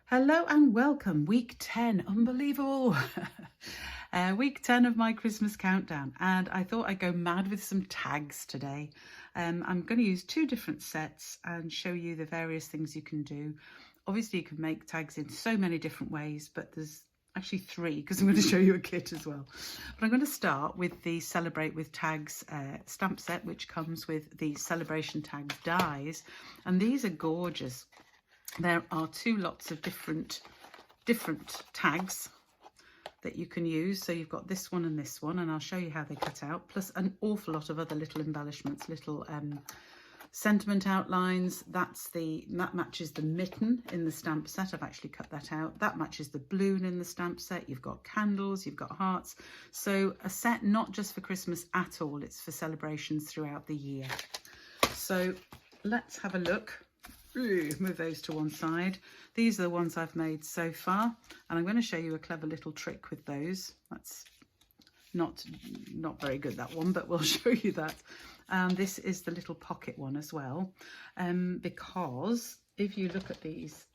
Hello and welcome, week 10, unbelievable. Week 10 of my Christmas countdown, and I thought I'd go mad with some tags today. I'm going to use two different sets and show you the various things you can do. Obviously you can make tags in so many different ways, but there's actually three because I'm going to show you a kit as well. But I'm going to start with the Celebrate with Tags stamp set, which comes with the Celebration Tags dies, and these are gorgeous. There are two lots of different tags that you can use. So you've got this one, and I'll show you how they cut out, plus an awful lot of other little embellishments, little sentiment outlines. That matches the mitten in the stamp set. I've actually cut that out. That matches the balloon in the stamp set. You've got candles, you've got hearts. So a set not just for Christmas at all, it's for celebrations throughout the year. So let's have a look. Move those to one side. These are the ones I've made so far, and I'm going to show you a clever little trick with those. That's not very good, that one, but we'll show you that. This is the little pocket one as well, because if you look at these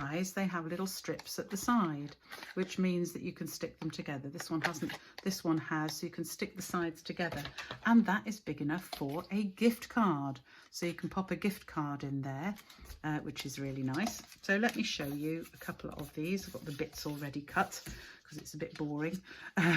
dies, they have little strips at the side, which means that you can stick them together. This one hasn't, this one has, so you can stick the sides together, and that is big enough for a gift card. So you can pop a gift card in there, which is really nice. So let me show you a couple of these. I've got the bits already cut because it's a bit boring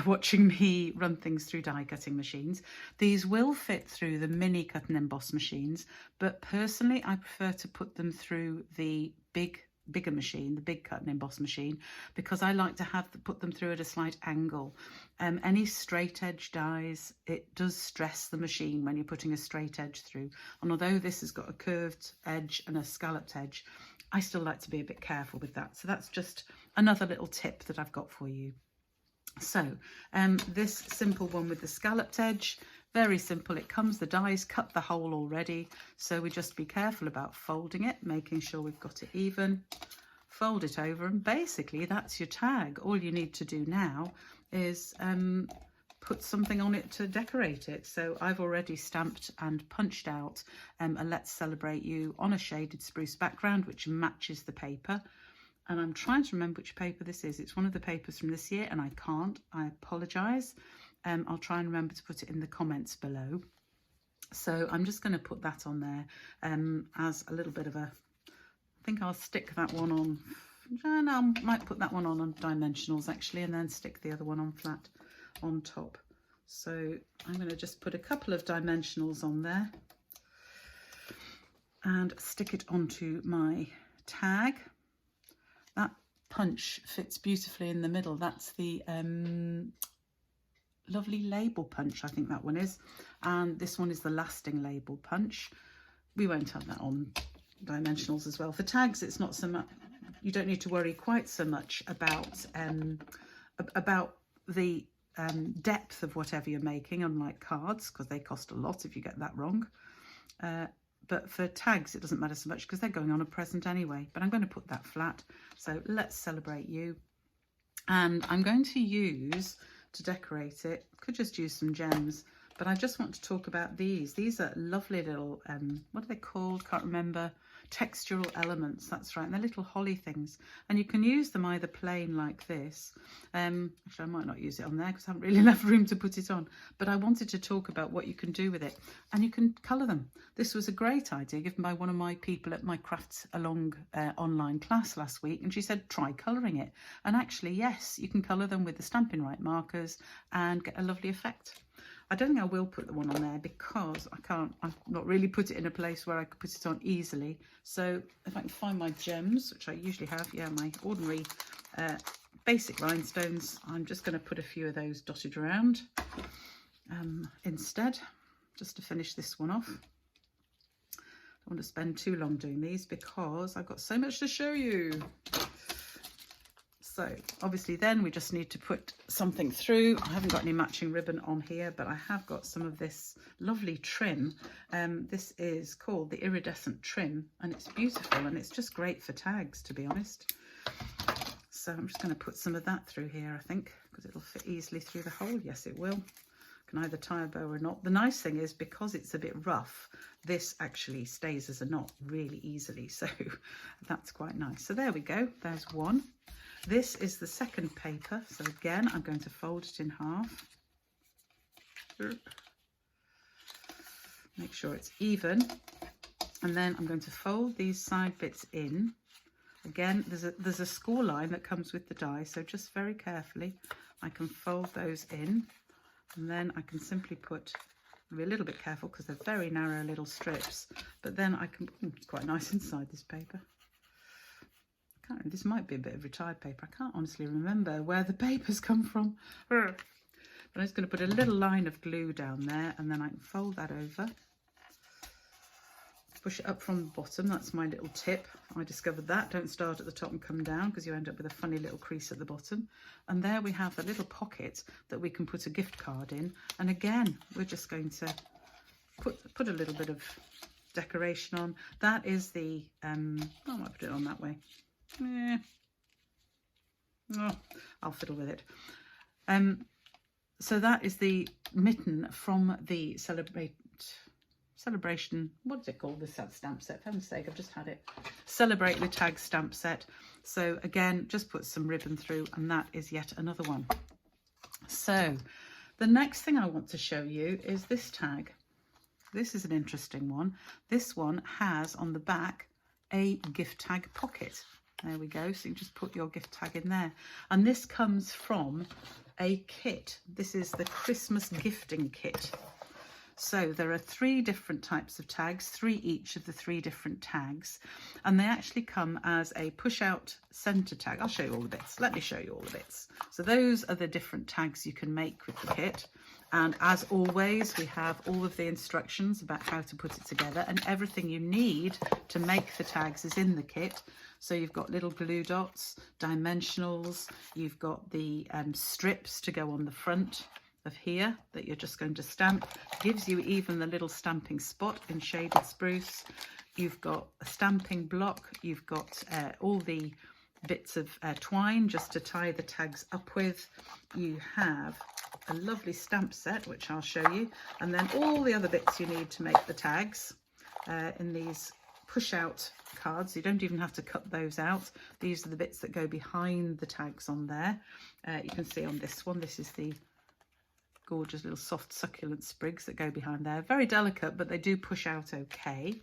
watching me run things through die cutting machines. These will fit through the mini cut and emboss machines, but personally I prefer to put them through the bigger machine, the big cut and emboss machine, because I like to put them through at a slight angle. Any straight edge dies, it does stress the machine when you're putting a straight edge through, and although this has got a curved edge and a scalloped edge, I still like to be a bit careful with that. So that's just another little tip that I've got for you. So this simple one with the scalloped edge, very simple. It comes, the dies cut the hole already, so we just be careful about folding it, making sure we've got it even, fold it over, and basically that's your tag. All you need to do now is put something on it to decorate it. So I've already stamped and punched out a Let's Celebrate You on a shaded spruce background, which matches the paper. And I'm trying to remember which paper this is. It's one of the papers from this year, and I can't. I apologise. I'll try and remember to put it in the comments below. So I'm just going to put that on there as a little bit of a, I think I'll stick that one on, and I might put that one on dimensionals actually, and then stick the other one on flat on top. So I'm going to just put a couple of dimensionals on there and stick it onto my tag. That punch fits beautifully in the middle. That's the lovely label punch, I think that one is, and this one is the lasting label punch. We won't have that on dimensionals as well. For tags, it's not so much, you don't need to worry quite so much about the depth of whatever you're making, unlike cards, because they cost a lot if you get that wrong. But for tags, it doesn't matter so much because they're going on a present anyway. But I'm going to put that flat. So Let's Celebrate You. And I'm going to use, to decorate it, could just use some gems, but I just want to talk about these. These are lovely little, what are they called? Can't remember. Textural elements, that's right. And they're little holly things. And you can use them either plain like this. Actually, I might not use it on there because I haven't really enough room to put it on. But I wanted to talk about what you can do with it. And you can colour them. This was a great idea given by one of my people at my Crafts Along online class last week. And she said, try colouring it. And actually, yes, you can colour them with the Stampin' Right markers and get a lovely effect. I don't think I will put the one on there because I've not really put it in a place where I could put it on easily. So if I can find my gems, which I usually have, yeah, my ordinary basic rhinestones, I'm just going to put a few of those dotted around instead, just to finish this one off. I don't want to spend too long doing these because I've got so much to show you. So obviously then we just need to put something through. I haven't got any matching ribbon on here, but I have got some of this lovely trim. This is called the Iridescent Trim, and it's beautiful, and it's just great for tags, to be honest. So I'm just going to put some of that through here, I think, because it'll fit easily through the hole. Yes, it will. can either tie a bow or a knot. The nice thing is, because it's a bit rough, this actually stays as a knot really easily, so that's quite nice. So there we go, there's one. This is the second paper, so again I'm going to fold it in half. Make sure it's even, and then I'm going to fold these side bits in. Again, there's a score line that comes with the die, so just very carefully I can fold those in, and then I can simply put, I'll be a little bit careful because they're very narrow little strips, but then I can, it's quite nice inside this paper. This might be a bit of retired paper. I can't honestly remember where the papers come from. But I'm just going to put a little line of glue down there, and then I can fold that over. Push it up from the bottom. That's my little tip. I discovered that. Don't start at the top and come down, because you end up with a funny little crease at the bottom. And there we have a little pocket that we can put a gift card in. And again, we're just going to put a little bit of decoration on. That is the, I might put it on that way. Oh, I'll fiddle with it. So that is the mitten from the celebration, what's it called, this stamp set, for heaven's sake, I've just had it, Celebrate with Tags stamp set. So again, just put some ribbon through, and that is yet another one. So the next thing I want to show you is this tag. This is an interesting one. This one has on the back a gift tag pocket. There we go, so you just put your gift tag in there. And this comes from a kit. This is the Christmas gifting kit. So there are 3 different types of tags, 3 each of the 3 different tags, and they actually come as a push-out centre tag. I'll show you all the bits. Let me show you all the bits. So those are the different tags you can make with the kit. And as always, we have all of the instructions about how to put it together, and everything you need to make the tags is in the kit. So you've got little glue dots, dimensionals, you've got the strips to go on the front of here that you're just going to stamp. Gives you even the little stamping spot in shaded spruce. You've got a stamping block, you've got all the bits of twine just to tie the tags up with. You have a lovely stamp set, which I'll show you, and then all the other bits you need to make the tags in these push out cards. You don't even have to cut those out. These are the bits that go behind the tags on there. You can see on this one, this is the gorgeous little soft succulent sprigs that go behind there. Very delicate, but they do push out okay.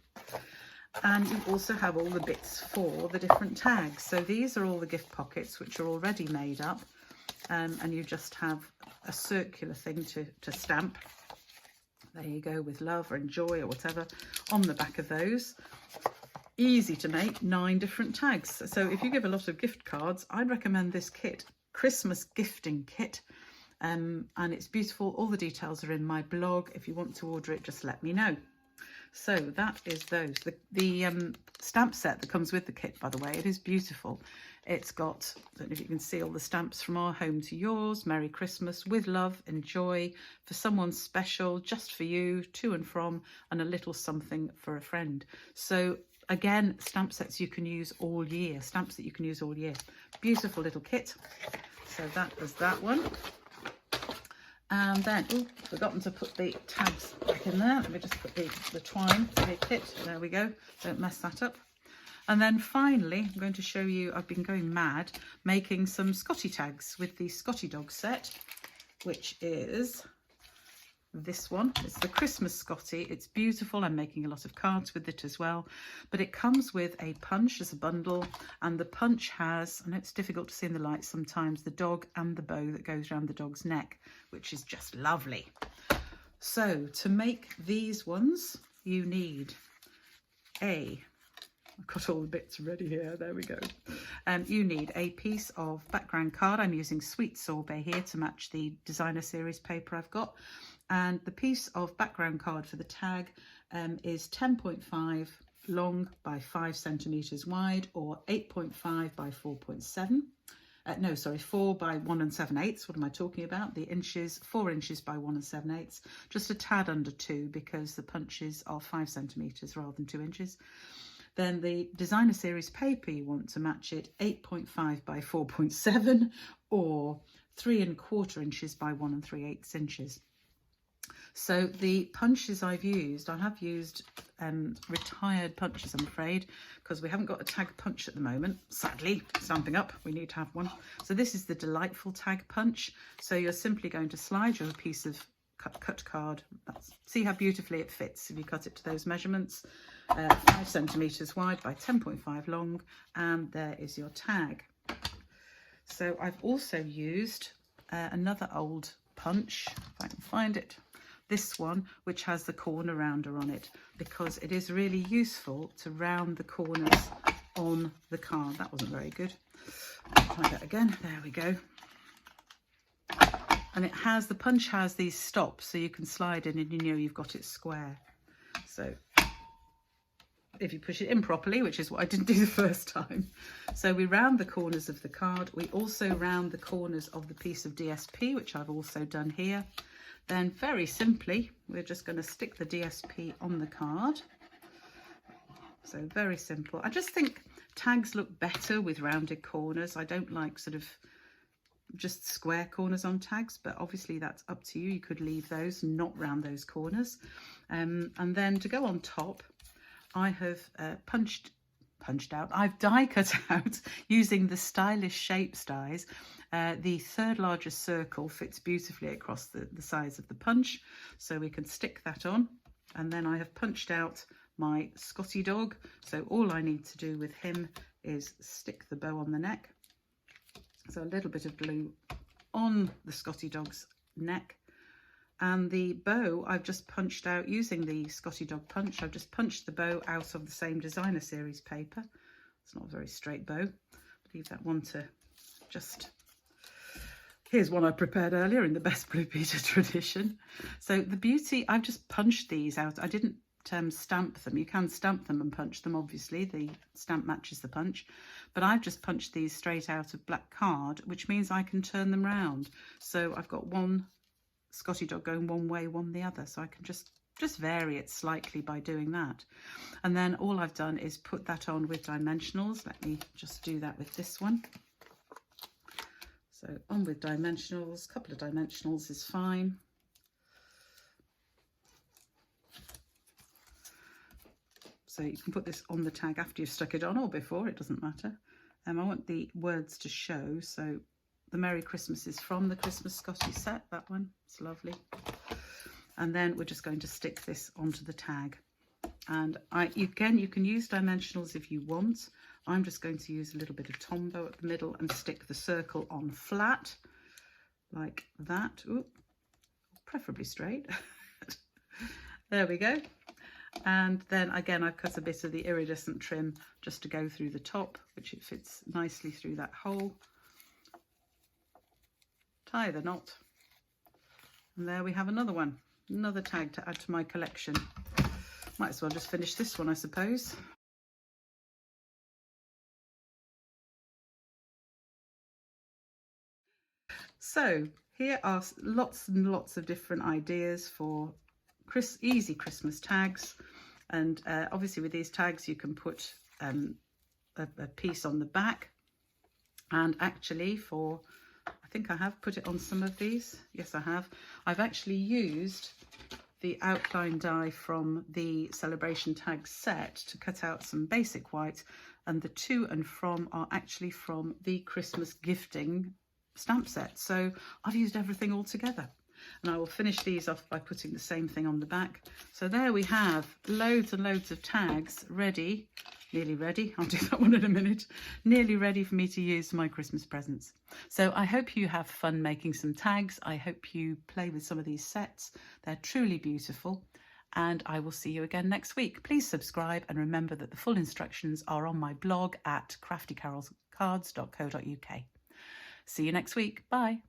And you also have all the bits for the different tags. So these are all the gift pockets, which are already made up, and you just have a circular thing to stamp. There you go, with love or enjoy or whatever on the back of those. Easy to make, 9 different tags. So if you give a lot of gift cards, I'd recommend this kit, Christmas gifting kit. And it's beautiful. All the details are in my blog. If you want to order it, just let me know. So that is those. The stamp set that comes with the kit, by the way, it is beautiful. It's got, I don't know if you can see all the stamps from our home to yours, Merry Christmas, with love, enjoy, for someone special, just for you, to and from, and a little something for a friend. So again, stamp sets you can use all year, stamps that you can use all year. Beautiful little kit. So that was that one. And then, forgotten to put the tags back in there. Let me just put the twine for the kit. There we go. Don't mess that up. And then finally, I'm going to show you, I've been going mad making some Scotty tags with the Scotty Dog set, which is this one. It's the Christmas Scotty. It's beautiful. I'm making a lot of cards with it as well. But it comes with a punch as a bundle, and the punch has, I know it's difficult to see in the light sometimes, the dog and the bow that goes around the dog's neck, which is just lovely. So to make these ones, you need I've got all the bits ready here, there we go. You need a piece of background card. I'm using Sweet Sorbet here to match the designer series paper I've got. And the piece of background card for the tag is 10.5 long by 5 centimetres wide, or 8.5 by 4.7. No, sorry, 4 by 1 7/8. What am I talking about? The inches, 4 inches by 1 7/8. Just a tad under 2 because the punches are 5 centimetres rather than 2 inches. Then the designer series paper, you want to match it 8.5 by 4.7 or 3 1/4 inches by 1 3/8 inches. So the punches I have used retired punches, I'm afraid, because we haven't got a tag punch at the moment, sadly. Stamping Up, we need to have one. So this is the Delightful Tag Punch. So you're simply going to slide your piece of cut card. See how beautifully it fits if you cut it to those measurements. 5 centimeters wide by 10.5 long, and there is your tag. So I've also used another old punch, if I can find it. This one, which has the corner rounder on it, because it is really useful to round the corners on the card. That wasn't very good. I'll try that again. There we go. And it has, the punch has these stops, so you can slide in and you know you've got it square. So if you push it in properly, which is what I didn't do the first time. So we round the corners of the card. We also round the corners of the piece of DSP, which I've also done here. Then very simply, we're just going to stick the DSP on the card. So very simple. I just think tags look better with rounded corners. I don't like sort of just square corners on tags, but obviously that's up to you. You could leave those, not round those corners. And then to go on top, I have I've die cut out using the Stylish Shapes dies. The third largest circle fits beautifully across the size of the punch, so we can stick that on. And then I have punched out my Scotty dog, so all I need to do with him is stick the bow on the neck. So a little bit of glue on the Scotty dog's neck. And the bow I've just punched out using the Scotty dog punch. I've just punched the bow out of the same designer series paper. It's not a very straight bow. Leave that one to just... Here's one I prepared earlier in the best Blue Peter tradition. So the beauty, I've just punched these out. I didn't stamp them. You can stamp them and punch them, obviously. The stamp matches the punch. But I've just punched these straight out of black card, which means I can turn them round. So I've got one Scotty dog going one way, one the other, so I can just vary it slightly by doing that. And then all I've done is put that on with dimensionals. Let me just do that with this one. So on with dimensionals, a couple of dimensionals is fine. So you can put this on the tag after you've stuck it on or before, it doesn't matter. I want the words to show, so the Merry Christmas is from the Christmas Scotty set, that one, it's lovely. And then we're just going to stick this onto the tag. And you can use dimensionals if you want. I'm just going to use a little bit of Tombow at the middle and stick the circle on flat, like that. Ooh, preferably straight. There we go. And then again, I've cut a bit of the iridescent trim just to go through the top, which it fits nicely through that hole. Tie the knot, and there we have another one, another tag to add to my collection. Might as well just finish this one, I suppose. So here are lots and lots of different ideas for easy Christmas tags, and obviously with these tags you can put a piece on the back, and actually for I think I have put it on some of these. Yes, I have. I've actually used the outline die from the Celebration Tag set to cut out some basic white, and the to and from are actually from the Christmas gifting stamp set. So I've used everything all together. And I will finish these off by putting the same thing on the back. So there we have loads and loads of tags ready, nearly ready. I'll do that one in a minute. Nearly ready for me to use for my Christmas presents. So I hope you have fun making some tags. I hope you play with some of these sets. They're truly beautiful. And I will see you again next week. Please subscribe and remember that the full instructions are on my blog at craftycarolscards.co.uk. See you next week. Bye.